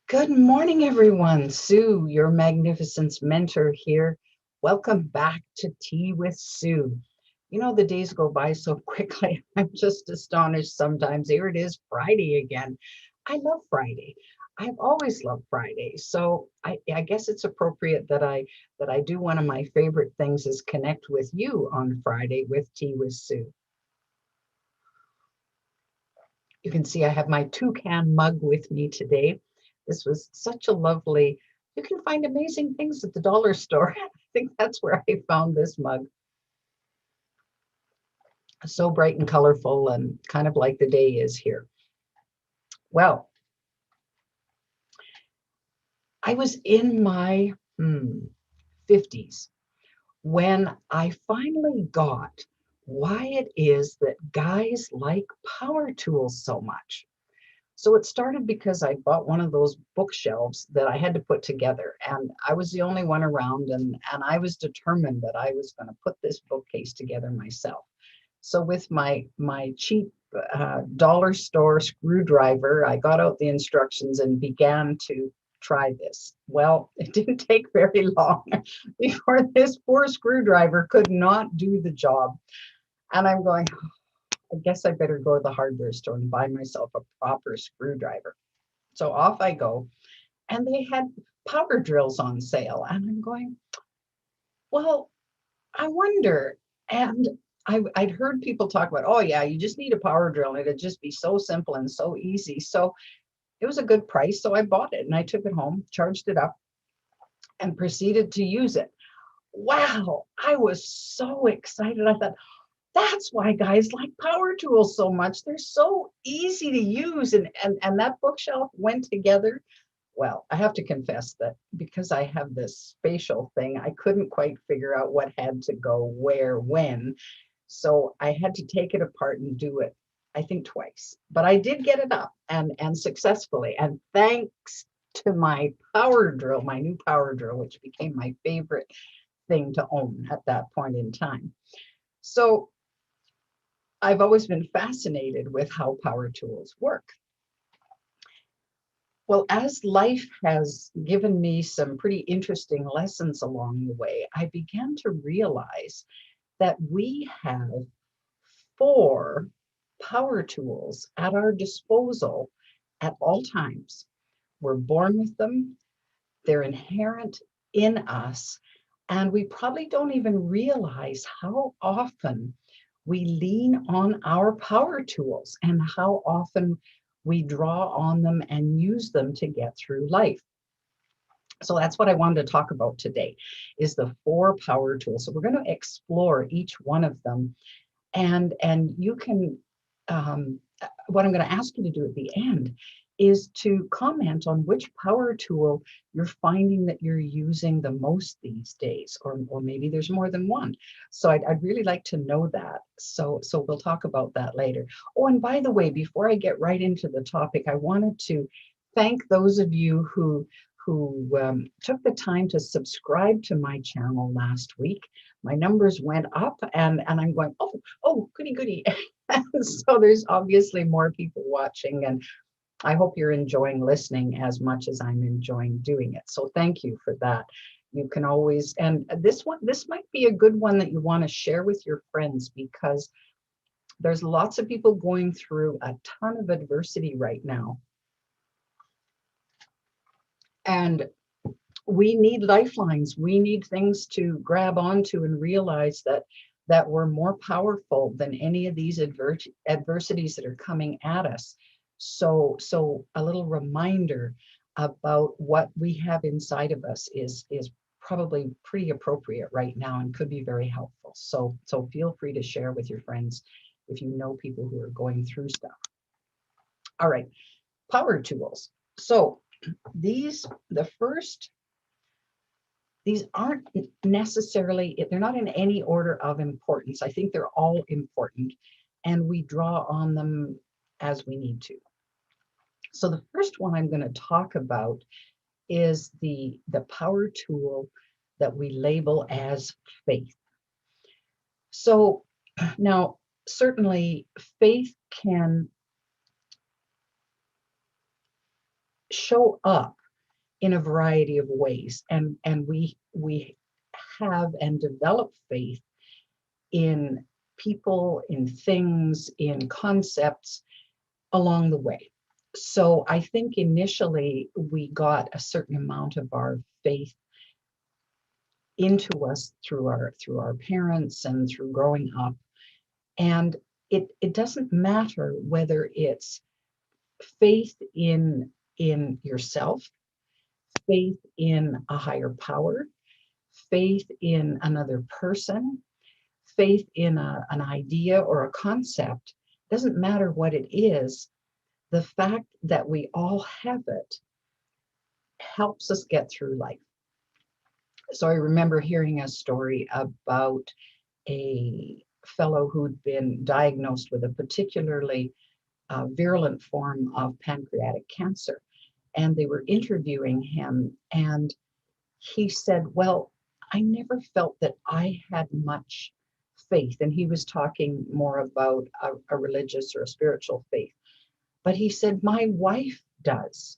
Good morning, everyone. Sue, your magnificence mentor here. Welcome back to Tea with Sue. You know, the days go by so quickly. I'm just astonished sometimes. Here it is, Friday again. I love Friday. I've always loved Friday. So I guess it's appropriate that I do one of my favorite things is connect with you on Friday with Tea with Sue. You can see I have my toucan mug with me today. This was such a lovely, you can find amazing things at the dollar store. I think that's where I found this mug. So bright and colorful and kind of like the day is here. Well, I was in my 50s when I finally got why it is that guys like power tools so much. So it started because I bought one of those bookshelves that I had to put together, and I was the only one around, and I was determined that I was going to put this bookcase together myself. So with my cheap dollar store screwdriver, I got out the instructions and began to try this. Well, it didn't take very long before this poor screwdriver could not do the job. And I'm going, I guess I better go to the hardware store and buy myself a proper screwdriver. So off I go. And they had power drills on sale. And I'm going, well, I wonder. And I'd heard people talk about, oh, yeah, you just need a power drill and it'd just be so simple and so easy. So it was a good price. So I bought it and I took it home, charged it up, and proceeded to use it. Wow, I was so excited. I thought, that's why guys like power tools so much. They're so easy to use. And that bookshelf went together. Well, I have to confess that because I have this spatial thing, I couldn't quite figure out what had to go where, when. So I had to take it apart and do it, I think twice. But I did get it up and successfully. And thanks to my power drill, my new power drill, which became my favorite thing to own at that point in time. So I've always been fascinated with how power tools work. Well, as life has given me some pretty interesting lessons along the way, I began to realize that we have four power tools at our disposal at all times. We're born with them, they're inherent in us, and we probably don't even realize how often we lean on our power tools and how often we draw on them and use them to get through life. So that's what I wanted to talk about today is the four power tools. So we're going to explore each one of them, and you can what I'm going to ask you to do at the end is to comment on which power tool you're finding that you're using the most these days, or maybe there's more than one. So I'd really like to know that. So we'll talk about that later. Oh, and by the way, before I get right into the topic, I wanted to thank those of you who took the time to subscribe to my channel last week. My numbers went up, and I'm going, oh, goody, goody. So there's obviously more people watching, and I hope you're enjoying listening as much as I'm enjoying doing it. So thank you for that. You can always, and this might be a good one that you want to share with your friends, because there's lots of people going through a ton of adversity right now. And we need lifelines. We need things to grab onto and realize that we're more powerful than any of these adversities that are coming at us. So a little reminder about what we have inside of us is probably pretty appropriate right now and could be very helpful. So feel free to share with your friends if you know people who are going through stuff. All right, power tools. So the first, these aren't necessarily, they're not in any order of importance. I think they're all important, and we draw on them as we need to. So the first one I'm going to talk about is the power tool that we label as faith. So now, certainly faith can show up in a variety of ways, and we have and develop faith in people, in things, in concepts along the way. So I think initially we got a certain amount of our faith into us through our parents and through growing up. And it doesn't matter whether it's faith in yourself, faith in a higher power, faith in another person, faith in an idea or a concept. Doesn't matter what it is, the fact that we all have it helps us get through life. So I remember hearing a story about a fellow who'd been diagnosed with a particularly virulent form of pancreatic cancer. And they were interviewing him, and he said, well, I never felt that I had much faith. And he was talking more about a religious or a spiritual faith. But he said, my wife does.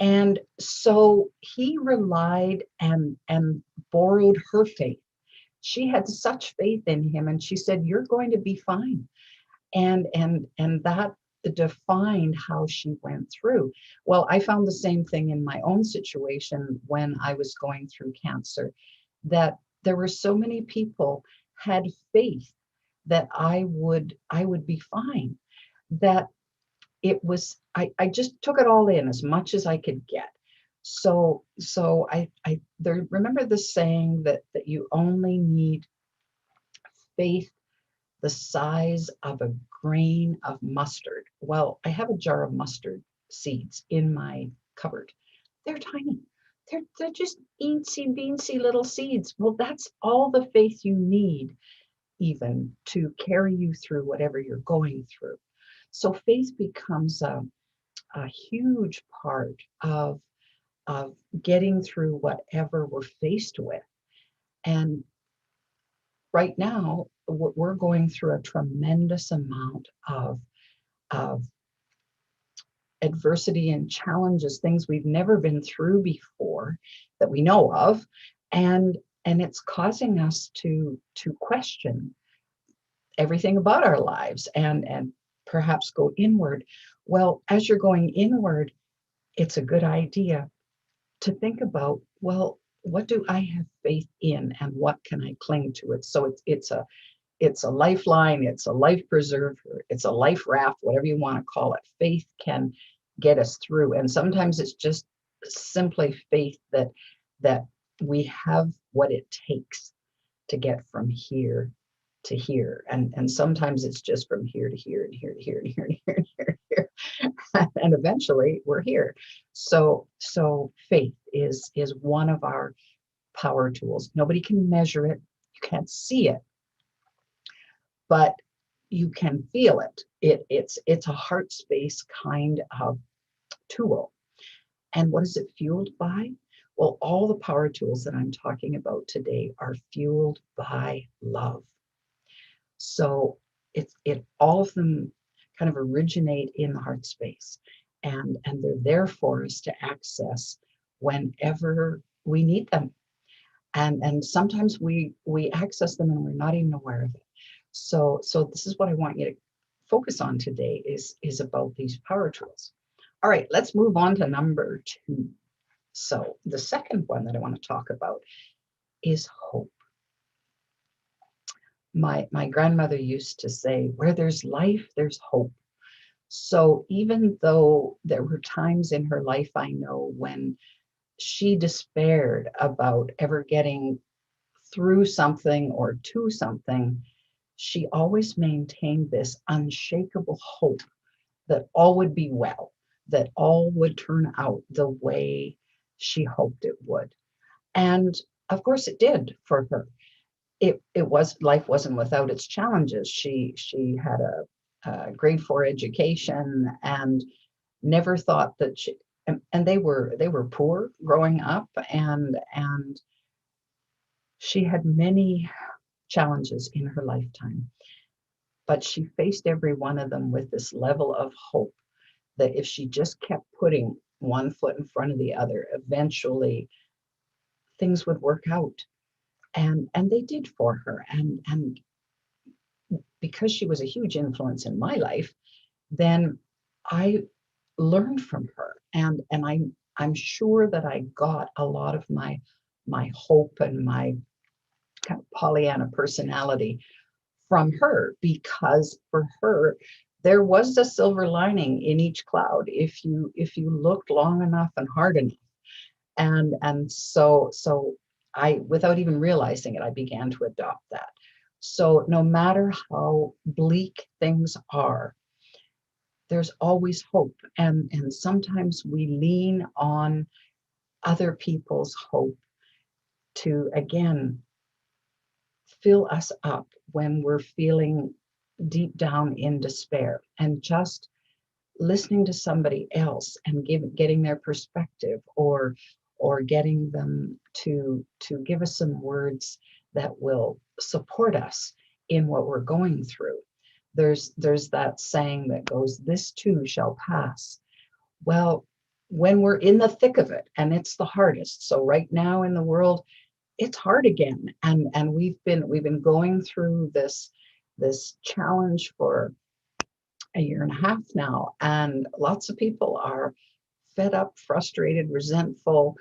And so he relied and borrowed her faith. She had such faith in him, and she said, you're going to be fine. And that defined how she went through. Well, I found the same thing in my own situation when I was going through cancer, that there were so many people had faith that I would be fine, that it was I just took it all in as much as I could get. So I there remember the saying that you only need faith the size of a grain of mustard. Well, I have a jar of mustard seeds in my cupboard. They're tiny. They're just eensy beensy little seeds. Well, that's all the faith you need, even to carry you through whatever you're going through. So faith becomes a huge part of getting through whatever we're faced with. And right now, we're going through a tremendous amount of adversity and challenges, things we've never been through before that we know of, and it's causing us to question everything about our lives and perhaps go inward. Well, as you're going inward, it's a good idea to think about, well, what do I have faith in and what can I cling to it? So it's a lifeline, it's a life preserver, it's a life raft, whatever you want to call it. Faith can get us through. And sometimes it's just simply faith that we have what it takes to get from here to here. And sometimes it's just from here to here and here to here and here and here and here and here. And eventually we're here. So faith is one of our power tools. Nobody can measure it. You can't see it, but you can feel it. It's a heart space kind of tool. And what is it fueled by? Well, all the power tools that I'm talking about today are fueled by love. So it all of them kind of originate in the heart space, and they're there for us to access whenever we need them. And sometimes we access them and we're not even aware of it. So this is what I want you to focus on today is about these power tools. All right, let's move on to number 2. So the second one that I want to talk about is hope. My grandmother used to say, where there's life, there's hope. So even though there were times in her life, I know, when she despaired about ever getting through something or to something, she always maintained this unshakable hope that all would be well, that all would turn out the way she hoped it would. And of course it did for her. It was, life wasn't without its challenges. She had a grade 4 education and never thought that she, and they were poor growing up, and she had many challenges in her lifetime, but she faced every one of them with this level of hope that if she just kept putting one foot in front of the other, eventually things would work out. And they did for her. And because she was a huge influence in my life, then I learned from her. And I'm sure that I got a lot of my hope and my kind of Pollyanna personality from her, because for her there was a silver lining in each cloud if you looked long enough and hard enough. And so I, without even realizing it, I began to adopt that. So no matter how bleak things are, there's always hope. And sometimes we lean on other people's hope to again fill us up when we're feeling deep down in despair. And just listening to somebody else and getting their perspective, or getting them to give us some words that will support us in what we're going through. There's that saying that goes, this too shall pass. Well, when we're in the thick of it, and it's the hardest. So right now in the world, it's hard again. And we've been going through this challenge for a year and a half now, and lots of people are fed up, frustrated, resentful,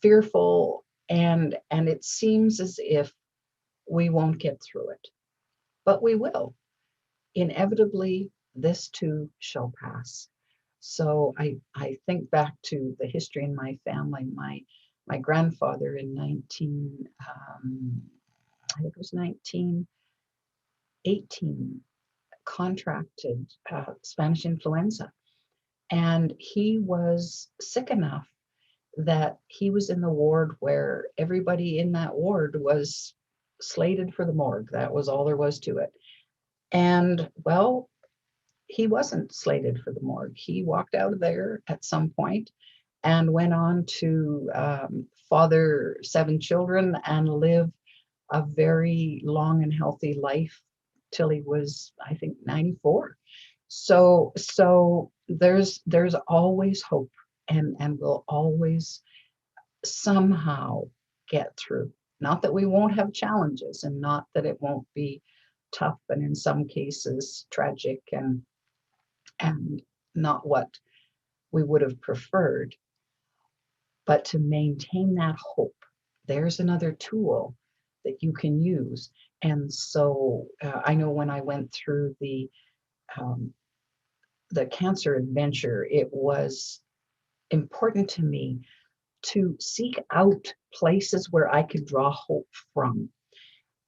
fearful, and it seems as if we won't get through it. But we will. Inevitably, this too shall pass. So I think back to the history in my family. My grandfather in 1918 contracted Spanish influenza, and he was sick enough that he was in the ward where everybody in that ward was slated for the morgue. That was all there was to it. And well, he wasn't slated for the morgue. He walked out of there at some point and went on to father 7 children and live a very long and healthy life till he was, I think, 94. So there's always hope, and we'll always somehow get through. Not that we won't have challenges, and not that it won't be tough, and in some cases tragic, and not what we would have preferred, but to maintain that hope. There's another tool that you can use. And so I know when I went through um, the cancer adventure, it was important to me to seek out places where I could draw hope from.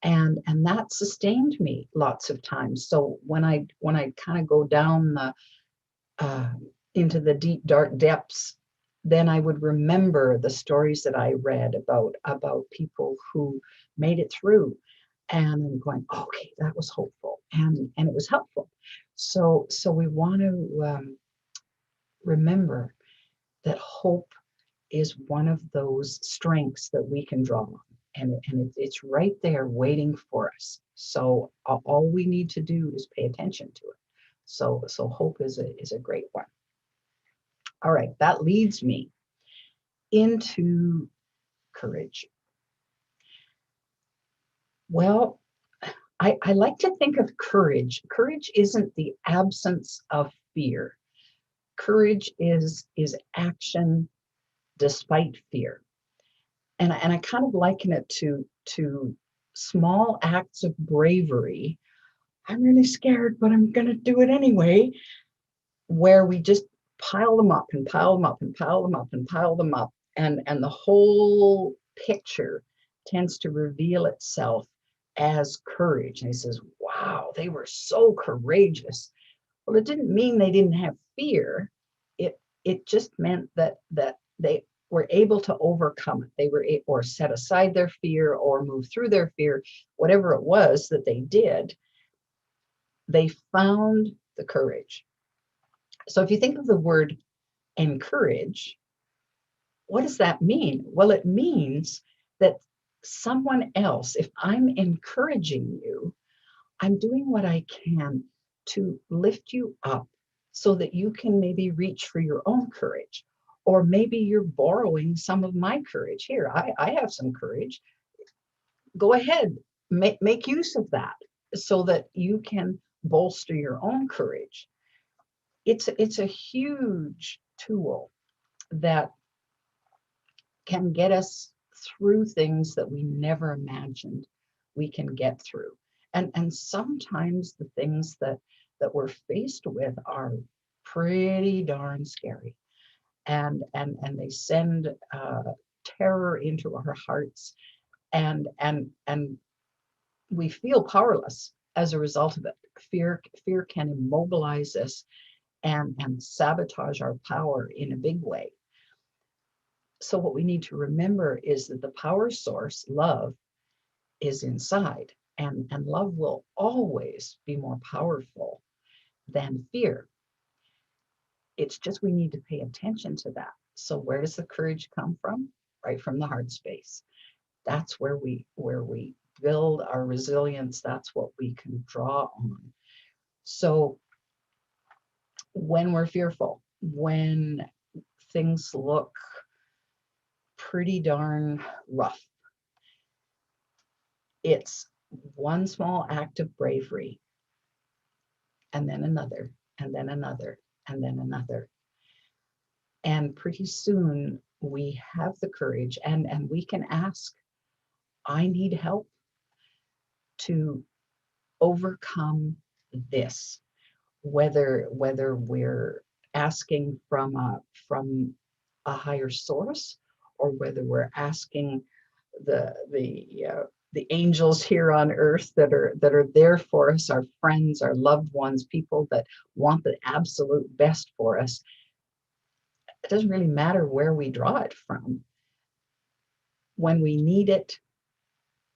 And that sustained me lots of times. So when I kind of go down the uh, into the deep dark depths, then I would remember the stories that I read about people who made it through, and I'm going, okay, that was hopeful, and it was helpful. So we want to remember that hope is one of those strengths that we can draw on, and it's right there waiting for us. So all we need to do is pay attention to it. So hope is a great one. All right, that leads me into courage. Well, I like to think of courage. Courage isn't the absence of fear. Courage is action despite fear. And I kind of liken it to small acts of bravery. I'm really scared, but I'm going to do it anyway, where we just pile them up and pile them up and pile them up and pile them up. And the whole picture tends to reveal itself as courage. And he says, wow, they were so courageous. Well, it didn't mean they didn't have fear. It just meant that they were able to overcome it. They were or set aside their fear or move through their fear, whatever it was that they did. They found the courage. So if you think of the word encourage, what does that mean? Well, it means that someone else, if I'm encouraging you, I'm doing what I can to lift you up so that you can maybe reach for your own courage. Or maybe you're borrowing some of my courage. Here, I have some courage. Go ahead, make use of that so that you can bolster your own courage. It's a huge tool that can get us through things that we never imagined we can get through. And sometimes the things that we're faced with are pretty darn scary, and they send terror into our hearts, and we feel powerless as a result of it. Fear can immobilize us and sabotage our power in a big way. So what we need to remember is that the power source, love, is inside, and love will always be more powerful than fear. It's just we need to pay attention to that. So where does the courage come from? Right from the heart space. That's where we build our resilience. That's what we can draw on. So when we're fearful, when things look pretty darn rough, it's one small act of bravery, and then another, and then another, and then another. And pretty soon we have the courage, and we can ask, I need help to overcome this. Whether we're asking from a higher source, or whether we're asking the angels here on earth that are there for us, our friends, our loved ones, people that want the absolute best for us. It doesn't really matter where we draw it from. When we need it,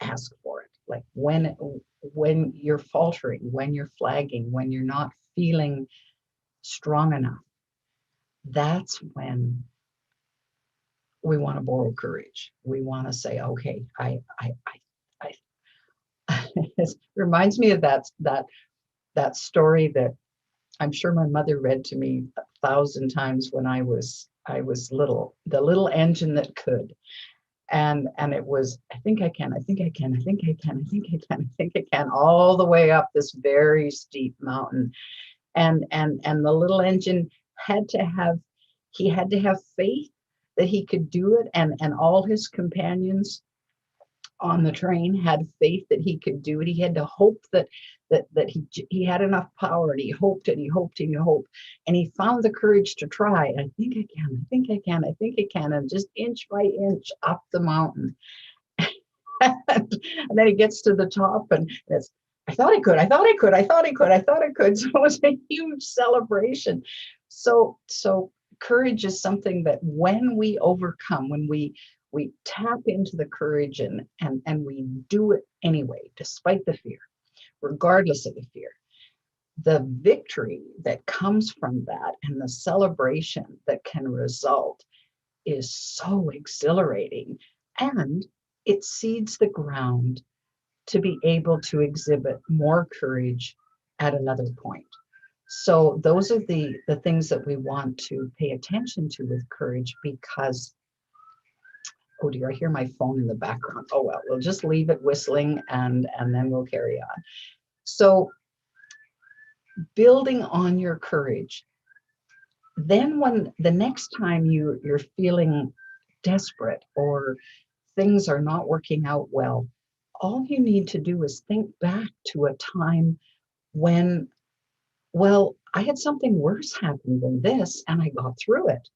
ask for it. Like when you're faltering, when you're flagging, when you're not feeling strong enough, that's when we want to borrow courage. We want to say, okay, I it reminds me of that story that I'm sure my mother read to me 1,000 times when I was little. The little engine that could. And it was, I think I can, I think I can, I think I can, I think I can, I think I can, all the way up this very steep mountain. And the little engine had to have, he had to have faith that he could do it, and all his companions on the train had faith that he could do it. He had to hope that he had enough power, and he hoped and he hoped and he hoped, and he found the courage to try. I think I can, I think I can, I think I can, and just inch by inch up the mountain. And then he gets to the top, and it's, I thought I could, I thought I could, I thought I could, I thought I could. So it was a huge celebration. So courage is something that when we overcome, when we tap into the courage, and we do it anyway, despite the fear, regardless of the fear, the victory that comes from that and the celebration that can result is so exhilarating, and it seeds the ground to be able to exhibit more courage at another point. So those are the things that we want to pay attention to with courage, because, oh dear, I hear my phone in the background. Oh well, we'll just leave it whistling, and then we'll carry on. So building on your courage, then when the next time you're feeling desperate, or things are not working out well, all you need to do is think back to a time when, well, I had something worse happen than this and I got through it.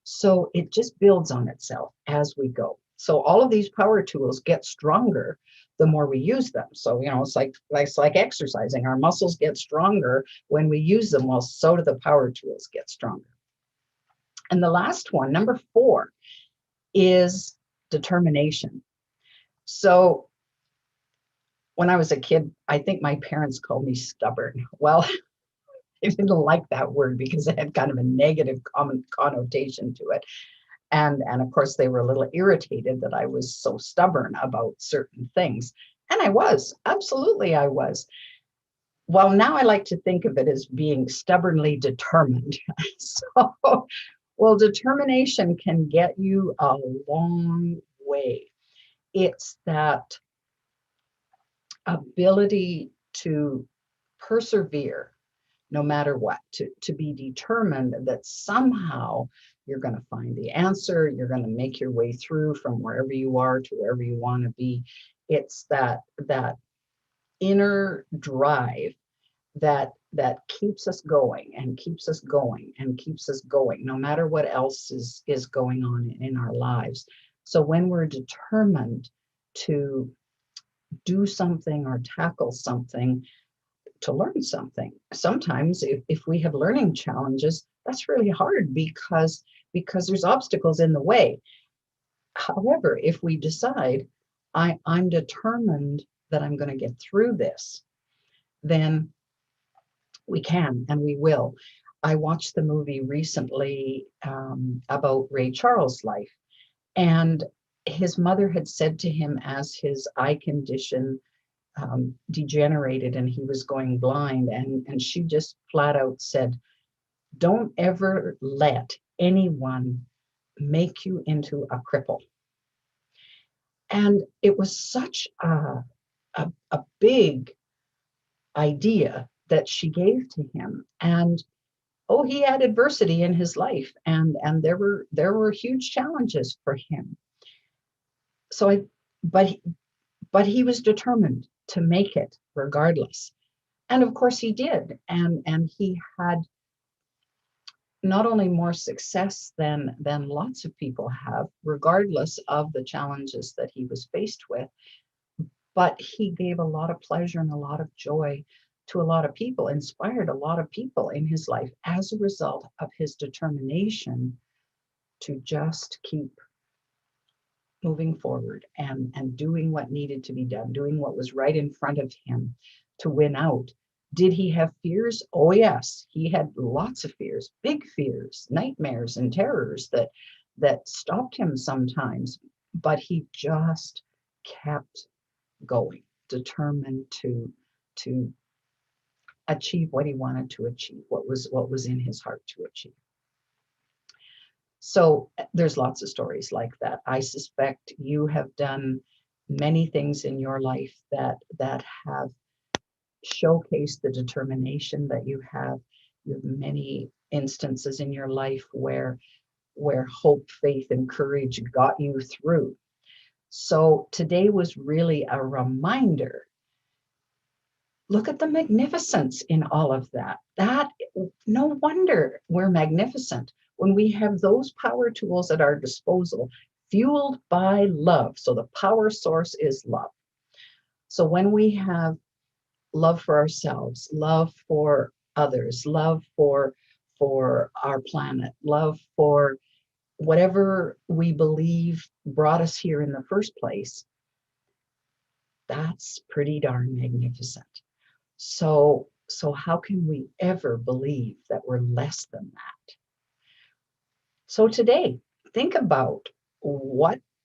So it just builds on itself as we go. So all of these power tools get stronger the more we use them. So, it's like exercising. Our muscles get stronger when we use them. Well, so do the power tools get stronger. And the last one, number 4, is determination. So when I was a kid, I think my parents called me stubborn. Well, I didn't like that word because it had kind of a negative connotation to it. And of course, they were a little irritated that I was so stubborn about certain things. And I was, absolutely I was. well, now I like to think of it as being stubbornly determined. So, well, determination can get you a long way. It's that ability to persevere no matter what, to be determined that somehow you're going to find the answer, you're going to make your way through from wherever you are to wherever you want to be. It's that inner drive that keeps us going and keeps us going and keeps us going, no matter what else is going on in our lives. So when we're determined to do something or tackle something, to learn something, sometimes if we have learning challenges, that's really hard because there's obstacles in the way. However, if we decide I'm determined that I'm going to get through this, then we can and we will. I watched the movie recently about Ray Charles' life, and his mother had said to him as his eye condition degenerated and he was going blind, and she just flat out said, "Don't ever let anyone make you into a cripple." And it was such a big idea that she gave to him. And oh, he had adversity in his life, and there were huge challenges for him. So I, but he was determined to make it regardless. And of course he did. And he had not only more success than lots of people have, regardless of the challenges that he was faced with, but he gave a lot of pleasure and a lot of joy to a lot of people, inspired a lot of people in his life as a result of his determination to just keep moving forward and doing what needed to be done, doing what was right in front of him to win out. Did he have fears? Oh, yes, he had lots of fears, big fears, nightmares and terrors that stopped him sometimes, but he just kept going, determined to achieve what he wanted to achieve, what was in his heart to achieve. So there's lots of stories like that. I suspect you have done many things in your life that have showcased the determination that you have. You have many instances in your life where hope, faith, and courage got you through. So today was really a reminder. Look at the magnificence in all of that. No wonder we're magnificent when we have those power tools at our disposal, fueled by love. So the power source is love. So when we have love for ourselves, love for others, love for our planet, love for whatever we believe brought us here in the first place, that's pretty darn magnificent. So how can we ever believe that we're less than that? So today, think about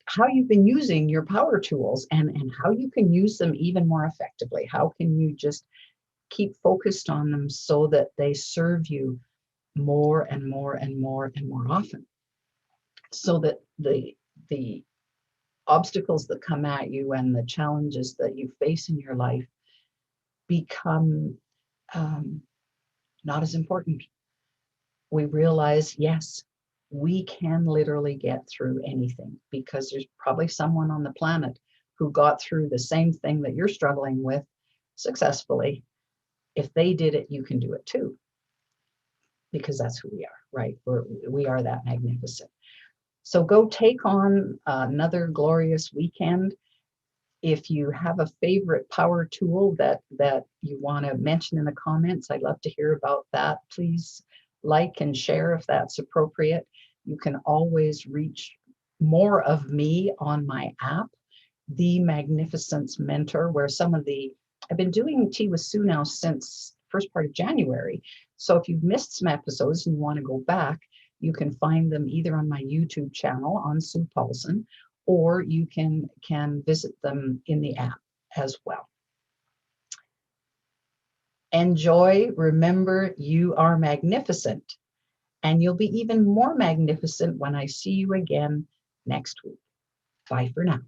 how you've been using your power tools and how you can use them even more effectively. How can you just keep focused on them so that they serve you more and more and more and more often, so that the obstacles that come at you and the challenges that you face in your life become not as important. We realize, yes, we can literally get through anything because there's probably someone on the planet who got through the same thing that you're struggling with successfully. If they did it, you can do it too, because that's who we are, right? We are that magnificent. So go take on another glorious weekend. If you have a favorite power tool that you want to mention in the comments, I'd love to hear about that. Please like and share if that's appropriate. You can always reach more of me on my app, The Magnificence Mentor, where I've been doing Tea with Sue now since first part of January. So if you've missed some episodes and you want to go back, you can find them either on my YouTube channel on Sue Paulson, or you can visit them in the app as well. Enjoy. Remember, you are magnificent, and you'll be even more magnificent when I see you again next week. Bye for now.